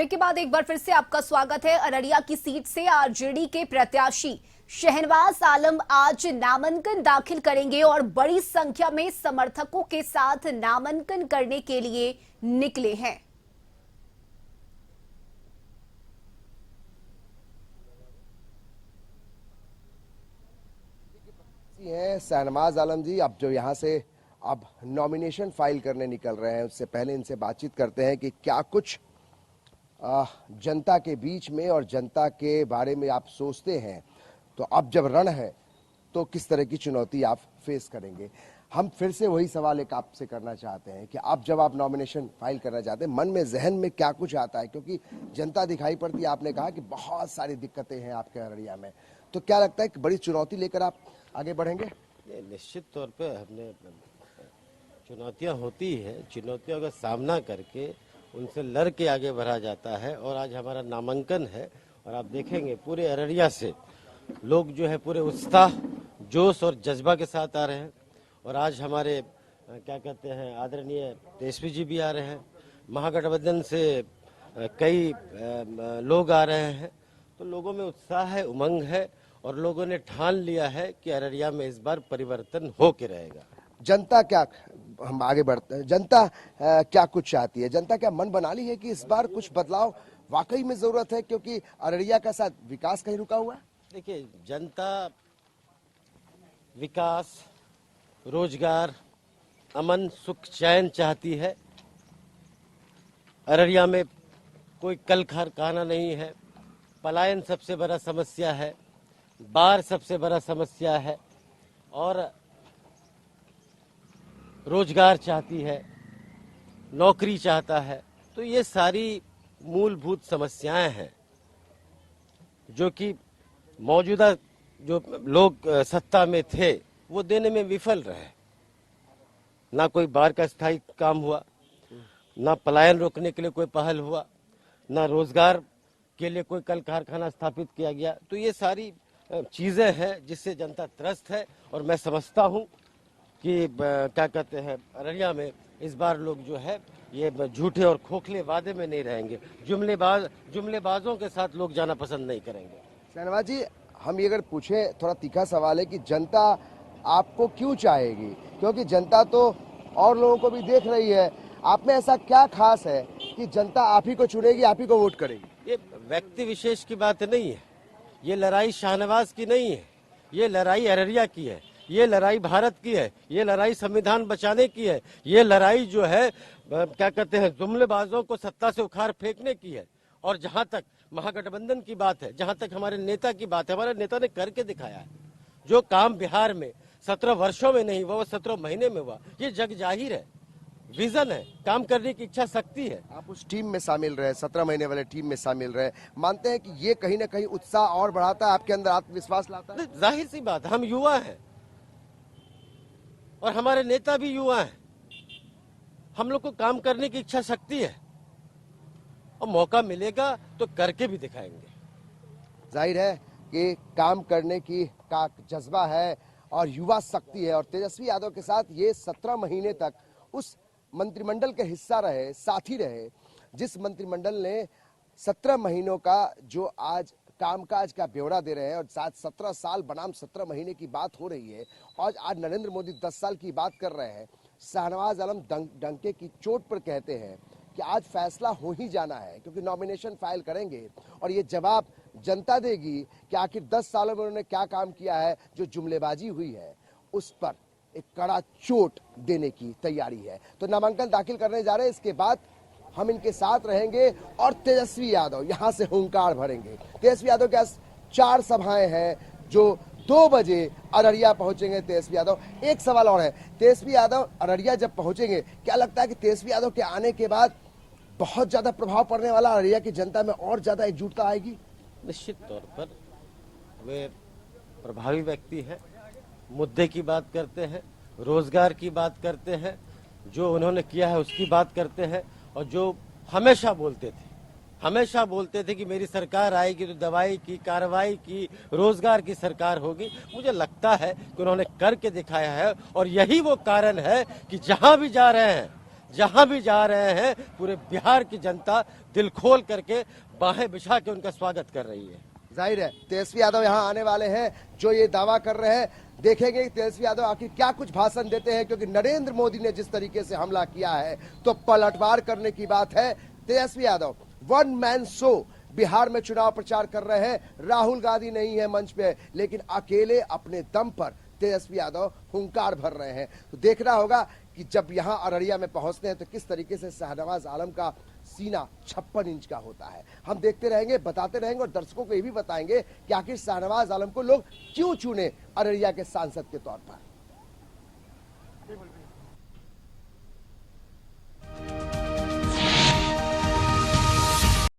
Break के बाद एक बार फिर से आपका स्वागत है। अररिया की सीट से आरजेडी के प्रत्याशी शहनवाज आलम आज नामांकन दाखिल करेंगे और बड़ी संख्या में समर्थकों के साथ नामांकन करने के लिए निकले हैं। शहनवाज आलम जी अब जो यहाँ से अब नॉमिनेशन फाइल करने निकल रहे हैं, उससे पहले इनसे बातचीत करते हैं कि क्या कुछ जनता के बीच में और जनता के बारे में आप सोचते हैं। तो अब जब रण है तो किस तरह की चुनौती आप फेस करेंगे। हम फिर से वही सवाल एक आपसे करना चाहते हैं कि अब जब आप नॉमिनेशन फाइल करना चाहते हैं, मन में जहन में क्या कुछ आता है, क्योंकि जनता दिखाई पड़ती है। आपने कहा कि बहुत सारी दिक्कतें हैं आपके अररिया में, तो क्या लगता है कि बड़ी चुनौती लेकर आप आगे बढ़ेंगे? निश्चित तौर पे हमने चुनौतियां होती है, चुनौतियों का सामना करके उनसे लड़ के आगे बढ़ा जाता है। और आज हमारा नामांकन है और आप देखेंगे पूरे अररिया से लोग जो है पूरे उत्साह, जोश और जज्बा के साथ आ रहे हैं। और आज हमारे क्या कहते हैं आदरणीय तेजस्वी जी भी आ रहे हैं, महागठबंधन से कई लोग आ रहे हैं। तो लोगों में उत्साह है, उमंग है और लोगों ने ठान लिया है कि अररिया में इस बार परिवर्तन हो के रहेगा। जनता क्या, हम आगे बढ़ते हैं, जनता क्या कुछ चाहती है? जनता क्या मन बना ली है कि इस बार कुछ बदलाव वाकई में जरूरत है, क्योंकि अररिया का साथ विकास कहीं रुका हुआ है? देखिए, जनता विकास, रोजगार, अमन, सुख, चैन चाहती है। अररिया में कोई कल कारखाना नहीं है, पलायन सबसे बड़ा समस्या है, बाढ़ सबसे बड़ा समस्या है और रोजगार चाहती है, नौकरी चाहता है। तो ये सारी मूलभूत समस्याएं हैं जो कि मौजूदा जो लोग सत्ता में थे वो देने में विफल रहे। ना कोई बाढ़ का स्थायी काम हुआ, ना पलायन रोकने के लिए कोई पहल हुआ, ना रोजगार के लिए कोई कल कारखाना स्थापित किया गया। तो ये सारी चीजें हैं जिससे जनता त्रस्त है। और मैं समझता हूं कि क्या कहते हैं अररिया में इस बार लोग जो है ये झूठे और खोखले वादे में नहीं रहेंगे, जुमलेबाजों के साथ लोग जाना पसंद नहीं करेंगे। शहनवाज जी, हम ये अगर पूछे, थोड़ा तीखा सवाल है कि जनता आपको क्यों चाहेगी, क्योंकि जनता तो और लोगों को भी देख रही है। आप में ऐसा क्या खास है कि जनता आप ही को चुनेगी, आप ही को वोट करेगी? ये व्यक्ति विशेष की बात नहीं है, ये लड़ाई शाहनवाज की नहीं है, ये लड़ाई अररिया की है, ये लड़ाई भारत की है, ये लड़ाई संविधान बचाने की है, ये लड़ाई जो है क्या कहते हैं जुमलेबाजों को सत्ता से उखाड़ फेंकने की है। और जहां तक महागठबंधन की बात है, जहां तक हमारे नेता की बात है, हमारे नेता ने करके दिखाया है। जो काम बिहार में 17 वर्षों में नहीं हुआ वो 17 महीने में हुआ। ये जग जाहिर है, विजन है, काम करने की इच्छा शक्ति है। आप उस टीम में शामिल रहे, 17 महीने वाले टीम में शामिल रहे, मानते हैं कि ये कहीं ना कहीं उत्साह और बढ़ाता है, आपके अंदर आत्मविश्वास लाता है? जाहिर सी बात, हम युवा हैं और हमारे नेता भी युवा हैं। हम लोग को काम करने की इच्छा शक्ति है और मौका मिलेगा तो करके भी दिखाएंगे। जाहिर है कि काम करने की का जज्बा है और युवा शक्ति है। और तेजस्वी यादव के साथ ये 17 महीने तक उस मंत्रिमंडल के हिस्सा रहे, साथी रहे, जिस मंत्रिमंडल ने 17 महीनों का जो आज कामकाज का ब्यौरा दे रहे हैं। और साथ 17 साल बनाम 17 महीने की बात हो रही है और आज नरेंद्र मोदी 10 साल की बात कर रहे हैं। शहनवाज आलम डंके की चोट पर कहते हैं कि आज फैसला हो ही जाना है, क्योंकि नॉमिनेशन फाइल करेंगे और ये जवाब जनता देगी कि आखिर 10 सालों में उन्होंने क्या काम किया है। जो जुमलेबाजी हुई है उस पर एक कड़ा चोट देने की तैयारी है। तो नामांकन दाखिल करने जा रहे हैं, इसके बाद हम इनके साथ रहेंगे और तेजस्वी यादव यहां से हुंकार भरेंगे। तेजस्वी यादव के 4 सभाएं हैं जो 2 बजे अररिया पहुंचेंगे तेजस्वी यादव। एक सवाल और है, तेजस्वी यादव अररिया जब पहुंचेंगे, क्या लगता है कि तेजस्वी यादव के आने के बाद बहुत ज्यादा प्रभाव पड़ने वाला, अररिया की जनता में और ज्यादा एकजुटता आएगी? निश्चित तौर पर वे प्रभावी व्यक्ति हैं, मुद्दे की बात करते हैं, रोजगार की बात करते हैं, जो उन्होंने किया है उसकी बात करते हैं। और जो हमेशा बोलते थे कि मेरी सरकार आएगी तो दवाई की, कार्रवाई की, रोजगार की सरकार होगी। मुझे लगता है कि उन्होंने करके दिखाया है और यही वो कारण है कि जहां भी जा रहे हैं, जहां भी जा रहे हैं पूरे बिहार की जनता दिल खोल करके बाहें बिछा के उनका स्वागत कर रही है। जाहिर है तेजस्वी यादव यहाँ आने वाले हैं जो ये दावा कर रहे हैं। देखेंगे कि तेजस्वी यादव आखिर क्या कुछ भाषण देते हैं, क्योंकि नरेंद्र मोदी ने जिस तरीके से हमला किया है तो पलटवार करने की बात है। Tejashwi Yadav one man show Bihar में चुनाव प्रचार कर रहे हैं। राहुल गांधी नहीं है मंच पे, लेकिन अकेले अपने दम पर तेजस्वी यादव हुंकार भर रहे हैं। तो देखना होगा कि जब यहां अररिया में पहुंचते हैं तो किस तरीके से शाहनवाज आलम का सीना 56 इंच का होता है। हम देखते रहेंगे, बताते रहेंगे और दर्शकों को ये भी बताएंगे कि आखिर शाहनवाज आलम को लोग क्यों चुने अररिया के सांसद के तौर पर।